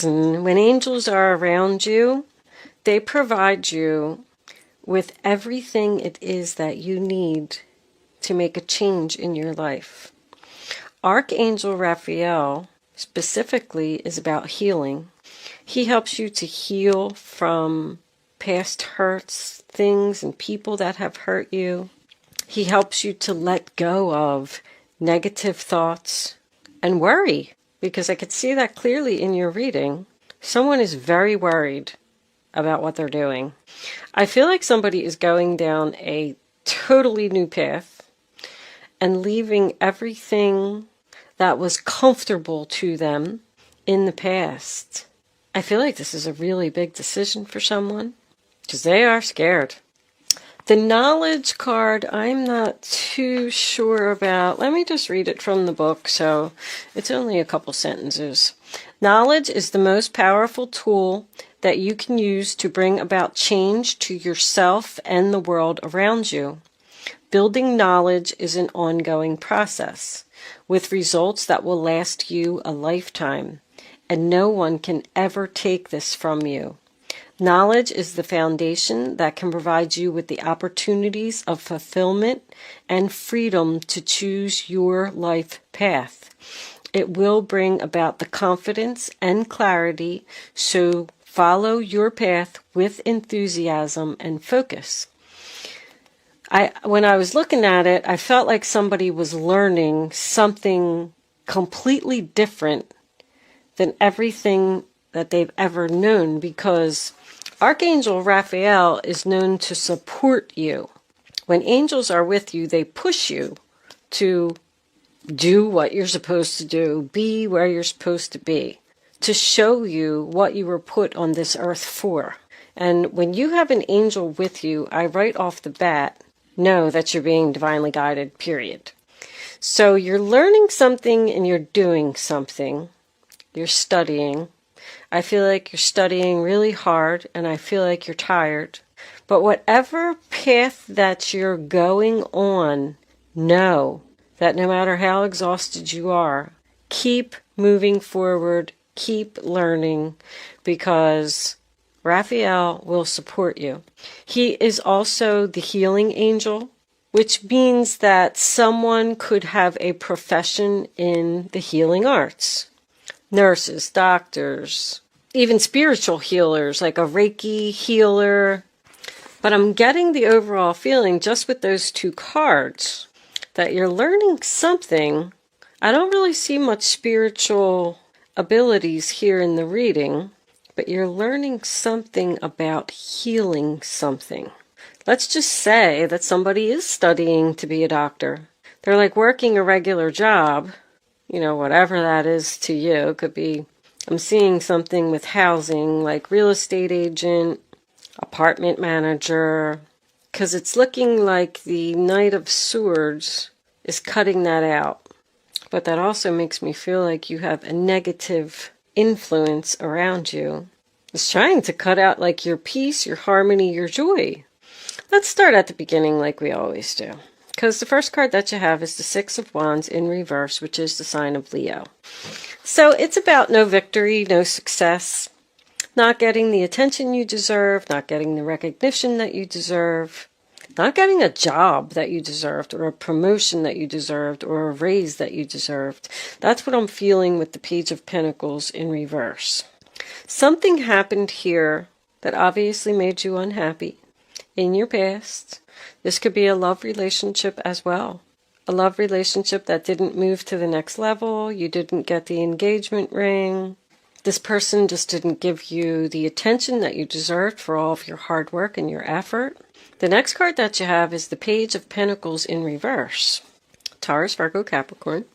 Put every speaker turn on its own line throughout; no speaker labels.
And when angels are around you, they provide you with everything it is that you need to make a change in your life. Archangel Raphael specifically is about healing. He helps you to heal from past hurts, things and people that have hurt you. He helps you to let go of negative thoughts and worry, because I could see that clearly in your reading. Someone is very worried about what they're doing. I feel like somebody is going down a totally new path and leaving everything that was comfortable to them in the past. I feel like this is a really big decision for someone because they are scared. The knowledge card, I'm not too sure about. Let me just read it from the book, so it's only a couple sentences. Knowledge is the most powerful tool that you can use to bring about change to yourself and the world around you. Building knowledge is an ongoing process, with results that will last you a lifetime, and no one can ever take this from you. Knowledge is the foundation that can provide you with the opportunities of fulfillment and freedom to choose your life path. It will bring about the confidence and clarity, so follow your path with enthusiasm and focus. When I was looking at it, I felt like somebody was learning something completely different than everything that they've ever known, because Archangel Raphael is known to support you. When angels are with you, they push you to do what you're supposed to do, be where you're supposed to be, to show you what you were put on this earth for. And when you have an angel with you, I right off the bat know that you're being divinely guided, period. So you're learning something and you're doing something. You're studying. I feel like you're studying really hard, and I feel like you're tired. But whatever path that you're going on, know that no matter how exhausted you are, keep moving forward, keep learning, because Raphael will support you. He is also the healing angel, which means that someone could have a profession in the healing arts. Nurses, doctors, even spiritual healers, like a Reiki healer. But I'm getting the overall feeling, just with those two cards, that you're learning something. I don't really see much spiritual abilities here in the reading, but you're learning something about healing something. Let's just say that somebody is studying to be a doctor. They're like working a regular job, whatever that is to you. It could be, I'm seeing something with housing, like real estate agent, apartment manager, because it's looking like the Knight of Swords is cutting that out. But that also makes me feel like you have a negative influence around you. It's trying to cut out like your peace, your harmony, your joy. Let's start at the beginning like we always do. Because the first card that you have is the Six of Wands in reverse, which is the sign of Leo. So it's about no victory, no success, not getting the attention you deserve, not getting the recognition that you deserve, not getting a job that you deserved, or a promotion that you deserved, or a raise that you deserved. That's what I'm feeling with the Page of Pentacles in reverse. Something happened here that obviously made you unhappy in your past. This could be a love relationship as well. A love relationship that didn't move to the next level. You didn't get the engagement ring. This person just didn't give you the attention that you deserved for all of your hard work and your effort. The next card that you have is the Page of Pentacles in reverse. Taurus, Virgo, Capricorn.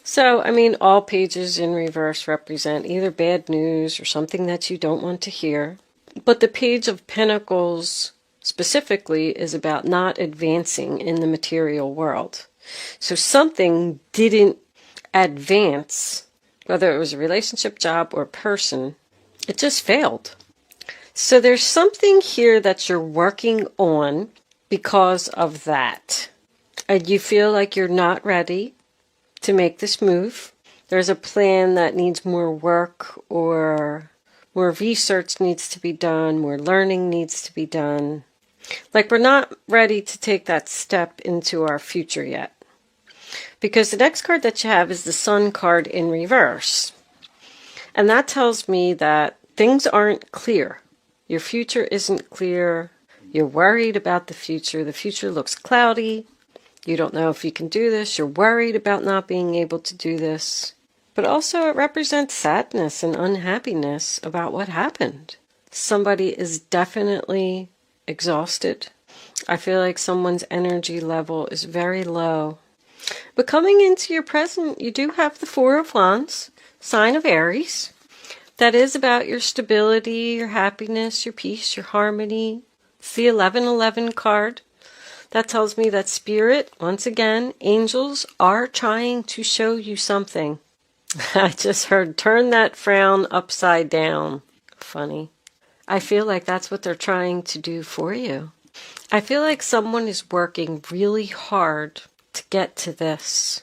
So, all pages in reverse represent either bad news or something that you don't want to hear. But the Page of Pentacles specifically is about not advancing in the material world. So something didn't advance, whether it was a relationship, job, or person. It just failed. So there's something here that you're working on because of that. And you feel like you're not ready to make this move. there's a plan that needs more work, or more research needs to be done, more learning needs to be done. Like we're not ready to take that step into our future yet. Because the next card that you have is the Sun card in reverse. And that tells me that things aren't clear. Your future isn't clear. You're worried about the future. The future looks cloudy. You don't know if you can do this. You're worried about not being able to do this. But also it represents sadness and unhappiness about what happened. Somebody is definitely exhausted. I feel like someone's energy level is very low. But coming into your present, you do have the Four of Wands, sign of Aries. That is about your stability, your happiness, your peace, your harmony. It's the 1111 card. That tells me that spirit, once again, angels are trying to show you something. I just heard, turn that frown upside down. Funny. I feel like that's what they're trying to do for you. I feel like someone is working really hard to get to this.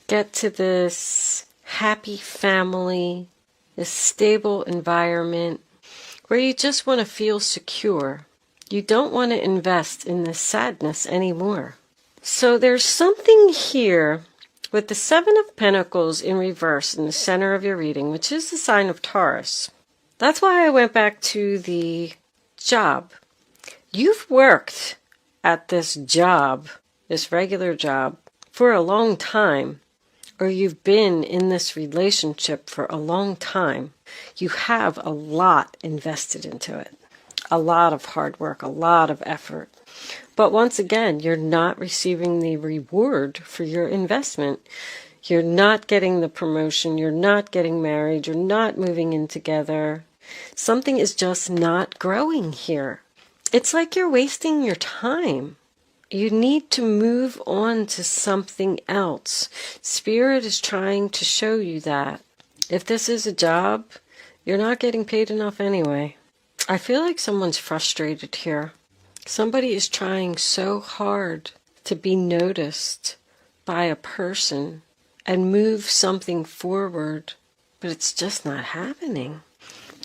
Get to this happy family, this stable environment where you just want to feel secure. You don't want to invest in this sadness anymore. So there's something here with the Seven of Pentacles in reverse in the center of your reading, which is the sign of Taurus. That's why I went back to the job. You've worked at this job, this regular job, for a long time, or you've been in this relationship for a long time. You have a lot invested into it. A lot of hard work, a lot of effort. But once again, you're not receiving the reward for your investment. You're not getting the promotion. You're not getting married. You're not moving in together. Something is just not growing here. It's like you're wasting your time. You need to move on to something else. Spirit is trying to show you that. If this is a job, you're not getting paid enough anyway. I feel like someone's frustrated here. Somebody is trying so hard to be noticed by a person and move something forward, but it's just not happening.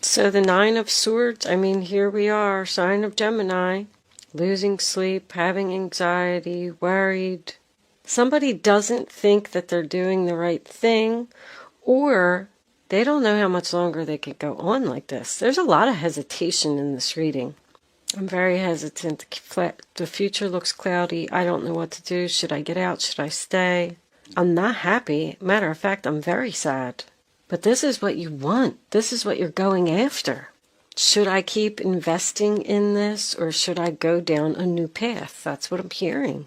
So the Nine of Swords, I mean, here we are, sign of Gemini, losing sleep, having anxiety, worried. Somebody doesn't think that they're doing the right thing, or they don't know how much longer they could go on like this. There's a lot of hesitation in this reading. I'm very hesitant. The future looks cloudy. I don't know what to do. Should I get out? Should I stay? I'm not happy. Matter of fact, I'm very sad. But this is what you want. This is what you're going after. Should I keep investing in this, or should I go down a new path? That's what I'm hearing.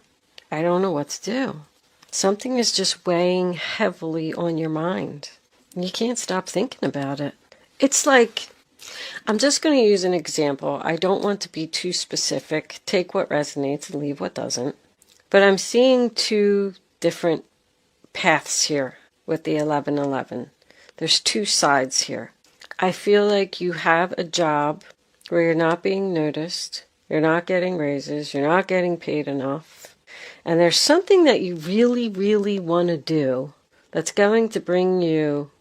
I don't know what to do. Something is just weighing heavily on your mind. You can't stop thinking about it. It's like, I'm just going to use an example. I don't want to be too specific. Take what resonates and leave what doesn't. But I'm seeing two different paths here with the 1111. There's two sides here. I feel like you have a job where you're not being noticed, you're not getting raises, you're not getting paid enough, and there's something that you really, really want to do that's going to bring you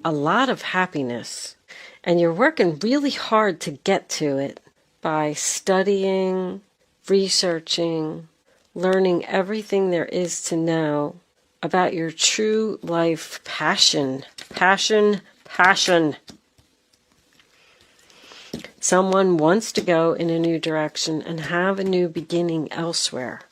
a lot of happiness, and you're working really hard to get to it by studying, researching, learning everything there is to know about your true life passion. Passion. Someone wants to go in a new direction and have a new beginning elsewhere.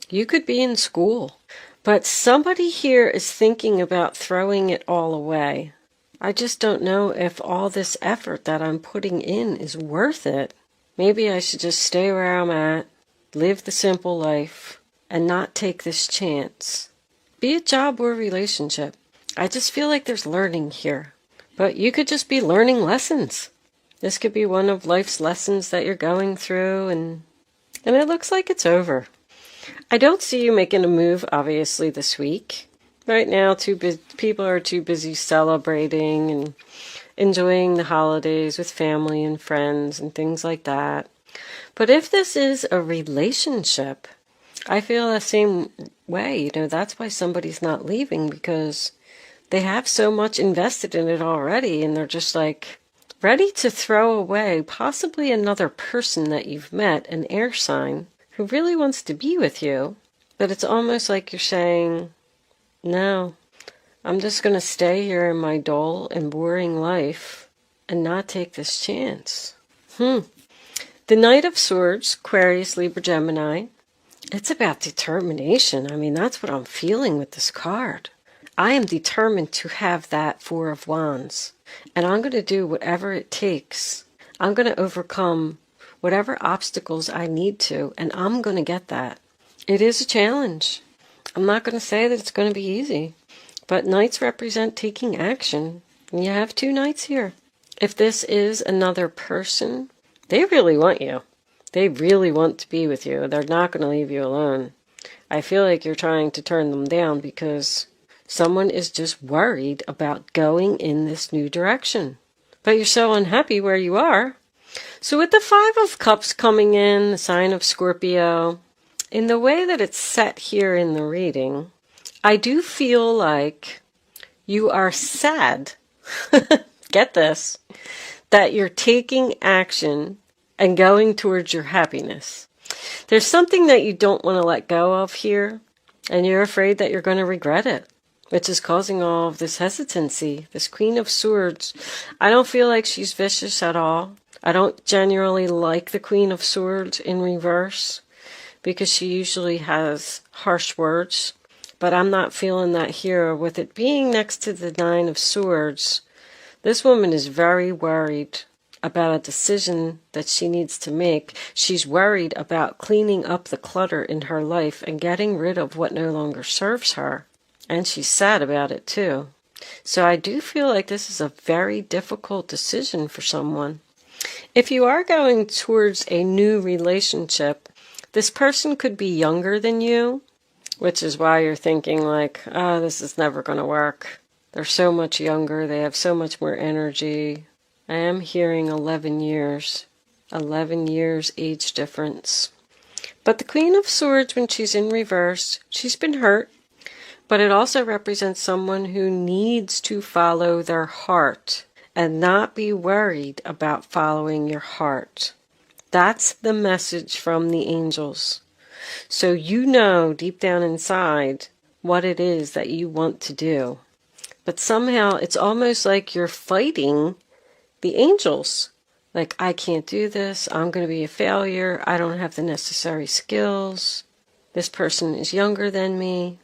You could be in school, but somebody here is thinking about throwing it all away. I just don't know if all this effort that I'm putting in is worth it. Maybe I should just stay where I'm at, live the simple life, and not take this chance. Be it job or relationship. I just feel like there's learning here. But you could just be learning lessons. This could be one of life's lessons that you're going through, and it looks like it's over. I don't see you making a move, obviously, this week. Right now, people are too busy celebrating and enjoying the holidays with family and friends and things like that. But if this is a relationship, I feel the same way. That's why somebody's not leaving, because They have so much invested in it already, and they're just like ready to throw away possibly another person that you've met, an air sign, who really wants to be with you. But it's almost like you're saying, no, I'm just going to stay here in my dull and boring life and not take this chance. The Knight of Swords, Aquarius, Libra, Gemini. It's about determination. I mean, that's what I'm feeling with this card. I am determined to have that Four of Wands. And I'm going to do whatever it takes. I'm going to overcome whatever obstacles I need to. And I'm going to get that. It is a challenge. I'm not going to say that it's going to be easy. But Knights represent taking action. And you have two Knights here. If this is another person, they really want you. They really want to be with you. They're not going to leave you alone. I feel like you're trying to turn them down because someone is just worried about going in this new direction. But you're so unhappy where you are. So with the Five of Cups coming in, the sign of Scorpio, in the way that it's set here in the reading, I do feel like you are sad. Get this. That you're taking action and going towards your happiness. There's something that you don't want to let go of here, and you're afraid that you're going to regret it, which is causing all of this hesitancy. This Queen of Swords, I don't feel like she's vicious at all. I don't genuinely like the Queen of Swords in reverse, because she usually has harsh words, but I'm not feeling that here. With it being next to the Nine of Swords, this woman is very worried about a decision that she needs to make. She's worried about cleaning up the clutter in her life and getting rid of what no longer serves her. And she's sad about it too. So I do feel like this is a very difficult decision for someone. If you are going towards a new relationship, this person could be younger than you, which is why you're thinking like, oh, this is never going to work. They're so much younger. They have so much more energy. I am hearing 11 years. 11 years age difference. But the Queen of Swords, when she's in reverse, she's been hurt. But it also represents someone who needs to follow their heart and not be worried about following your heart. That's the message from the angels. So you know deep down inside what it is that you want to do. But somehow it's almost like you're fighting the angels. Like, I can't do this. I'm going to be a failure. I don't have the necessary skills. This person is younger than me.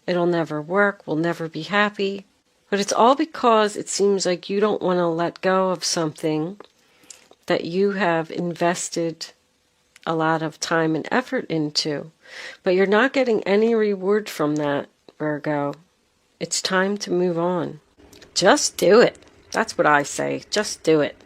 It'll never work. We'll never be happy. But it's all because it seems like you don't want to let go of something that you have invested a lot of time and effort into. But you're not getting any reward from that, Virgo. It's time to move on. Just do it. That's what I say. Just do it.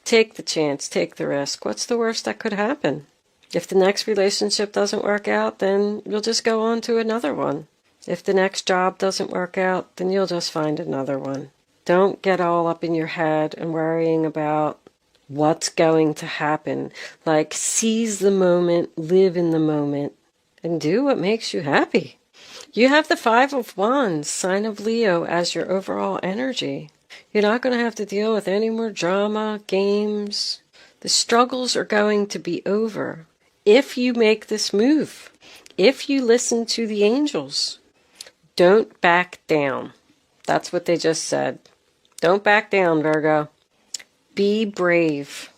Take the chance. Take the risk. What's the worst that could happen? If the next relationship doesn't work out, then you'll just go on to another one. If the next job doesn't work out, then you'll just find another one. Don't get all up in your head and worrying about what's going to happen. Like, seize the moment, live in the moment, and do what makes you happy. You have the Five of Wands, sign of Leo, as your overall energy. You're not going to have to deal with any more drama, games. The struggles are going to be over if you make this move, if you listen to the angels. Don't back down. That's what they just said. Don't back down, Virgo. Be brave.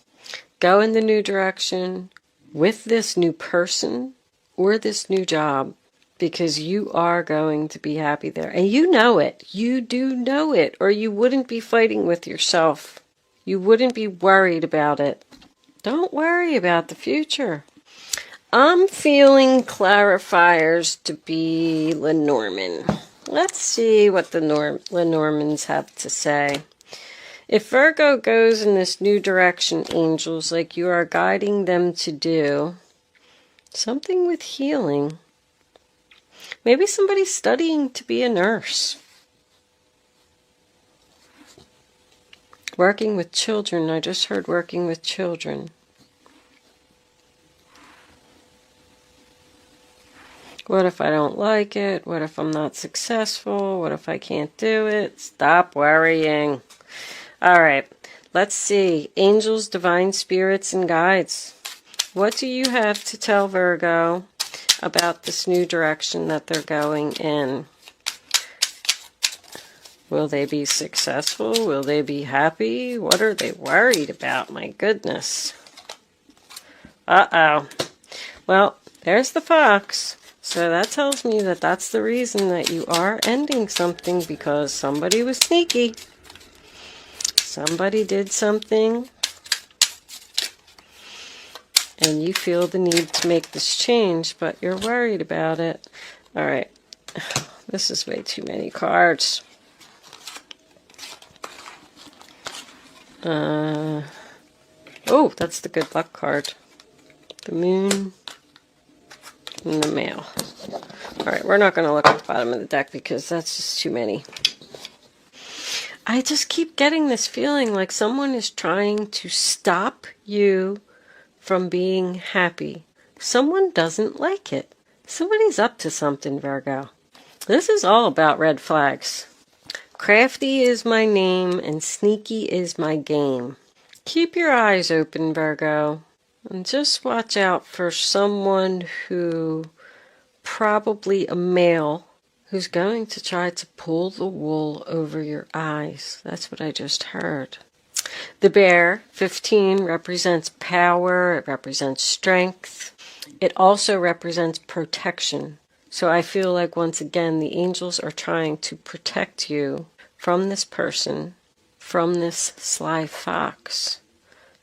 Go in the new direction with this new person or this new job, because you are going to be happy there. And you know it. You do know it, or you wouldn't be fighting with yourself. You wouldn't be worried about it. Don't worry about the future. I'm feeling clarifiers to be Lenormand. Let's see what the Lenormands have to say. If Virgo goes in this new direction, angels, like you are guiding them to do, something with healing. Maybe somebody's studying to be a nurse. Working with children. I just heard working with children. What if I don't like it? What if I'm not successful? What if I can't do it? Stop worrying. All right, let's see. Angels, divine spirits, and guides. What do you have to tell Virgo about this new direction that they're going in? Will they be successful? Will they be happy? What are they worried about? My goodness. Uh-oh. Well, there's the fox. So that tells me that that's the reason that you are ending something, because somebody was sneaky. Somebody did something. And you feel the need to make this change, but you're worried about it. All right. This is way too many cards. Oh, that's the good luck card. The moon and the mail. All right, we're not going to look at the bottom of the deck because that's just too many. I just keep getting this feeling like someone is trying to stop you from being happy. Someone doesn't like it. Somebody's up to something, Virgo. This is all about red flags. Crafty is my name and sneaky is my game. Keep your eyes open, Virgo, and just watch out for someone who, probably a male, who's going to try to pull the wool over your eyes. That's what I just heard. The bear, 15, represents power. It represents strength. It also represents protection. So I feel like, once again, the angels are trying to protect you from this person, from this sly fox.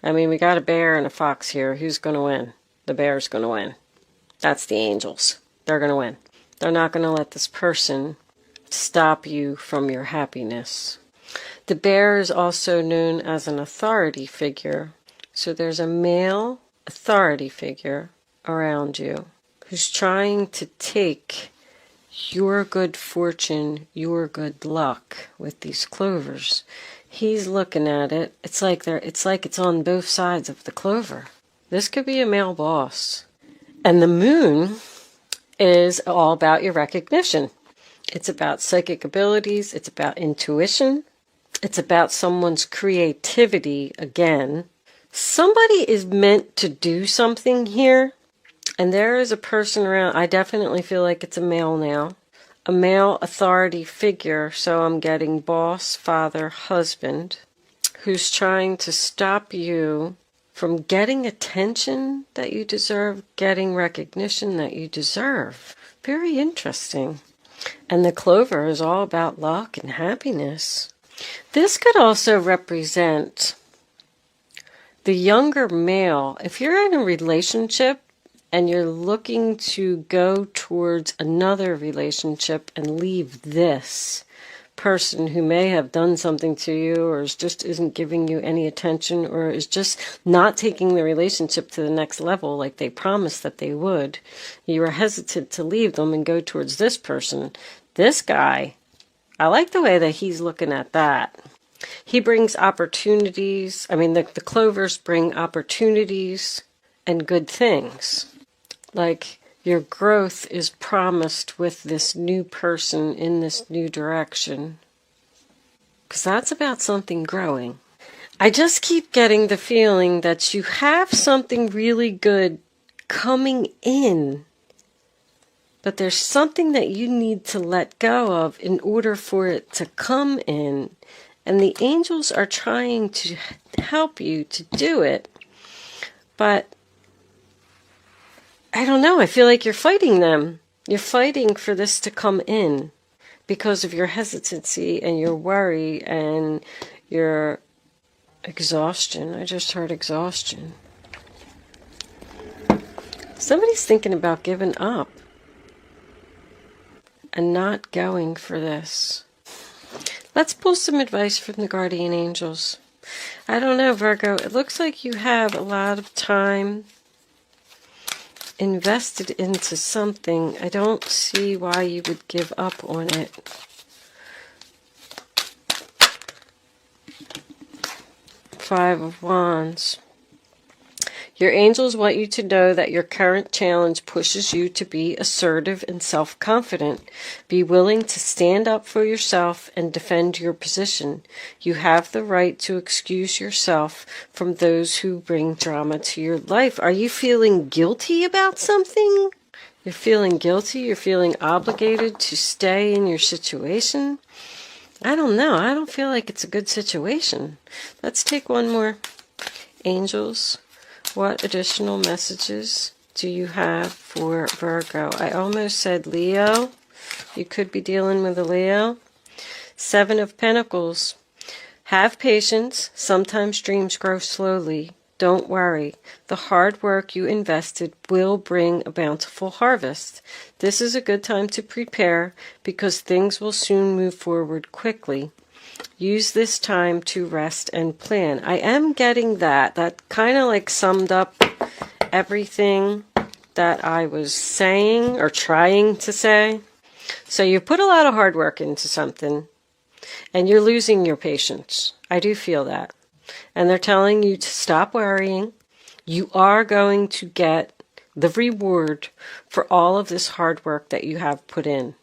I mean, we got a bear and a fox here. Who's going to win? The bear's going to win. That's the angels. They're going to win. They're not going to let this person stop you from your happiness. The bear is also known as an authority figure. So there's a male authority figure around you who's trying to take your good fortune, your good luck with these clovers. He's looking at it. It's like it's on both sides of the clover. This could be a male boss. And the moon is all about your recognition. It's about psychic abilities. It's about intuition. It's about someone's creativity again. Somebody is meant to do something here. And there is a person around. I definitely feel like it's a male now. A male authority figure. So I'm getting boss, father, husband, who's trying to stop you from getting attention that you deserve, getting recognition that you deserve. Very interesting. And the clover is all about luck and happiness. This could also represent the younger male. If you're in a relationship and you're looking to go towards another relationship and leave this person who may have done something to you, or just isn't giving you any attention, or is just not taking the relationship to the next level like they promised that they would, you are hesitant to leave them and go towards this person. This guy, I like the way that he's looking at that. He brings opportunities. I mean, the clovers bring opportunities and good things. Like, your growth is promised with this new person in this new direction. Because that's about something growing. I just keep getting the feeling that you have something really good coming in. But there's something that you need to let go of in order for it to come in. And the angels are trying to help you to do it. But I don't know. I feel like you're fighting them. You're fighting for this to come in because of your hesitancy and your worry and your exhaustion. I just heard exhaustion. Somebody's thinking about giving up and not going for this. Let's pull some advice from the guardian angels. I don't know, Virgo. It looks like you have a lot of time invested into something. I don't see why you would give up on it. Five of Wands. Your angels want you to know that your current challenge pushes you to be assertive and self-confident. Be willing to stand up for yourself and defend your position. You have the right to excuse yourself from those who bring drama to your life. Are you feeling guilty about something? You're feeling guilty? You're feeling obligated to stay in your situation? I don't know. I don't feel like it's a good situation. Let's take one more. Angels, what additional messages do you have for Virgo? I almost said Leo. You could be dealing with a Leo. 7 of Pentacles. Have patience. Sometimes dreams grow slowly. Don't worry. The hard work you invested will bring a bountiful harvest. This is a good time to prepare because things will soon move forward quickly. Use this time to rest and plan. I am getting that. That kind of like summed up everything that I was saying or trying to say. So you put a lot of hard work into something and you're losing your patience. I do feel that. And they're telling you to stop worrying. You are going to get the reward for all of this hard work that you have put in.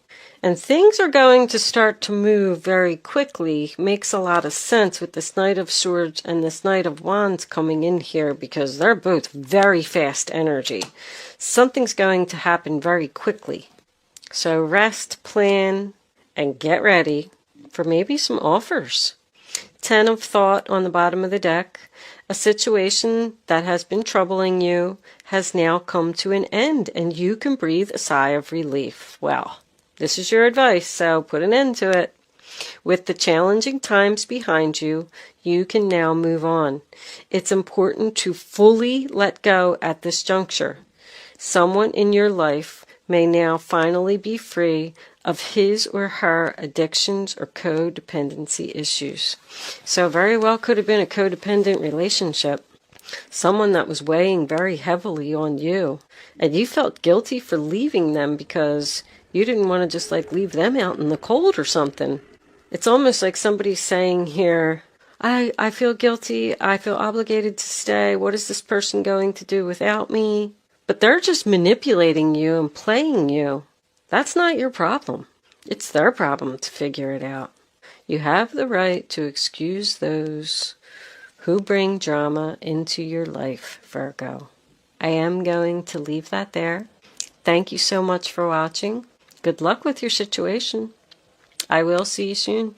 And things are going to start to move very quickly. Makes a lot of sense with this Knight of Swords and this Knight of Wands coming in here because they're both very fast energy. Something's going to happen very quickly. So rest, plan, and get ready for maybe some offers. 10 of Thought on the bottom of the deck. A situation that has been troubling you has now come to an end and you can breathe a sigh of relief. Well, this is your advice, so put an end to it. With the challenging times behind you, you can now move on. It's important to fully let go at this juncture. Someone in your life may now finally be free of his or her addictions or codependency issues. So very well could have been a codependent relationship. Someone that was weighing very heavily on you. And you felt guilty for leaving them because you didn't want to just like leave them out in the cold or something. It's almost like somebody's saying here, I feel guilty. I feel obligated to stay. What is this person going to do without me? But they're just manipulating you and playing you. That's not your problem. It's their problem to figure it out. You have the right to excuse those who bring drama into your life, Virgo. I am going to leave that there. Thank you so much for watching. Good luck with your situation. I will see you soon.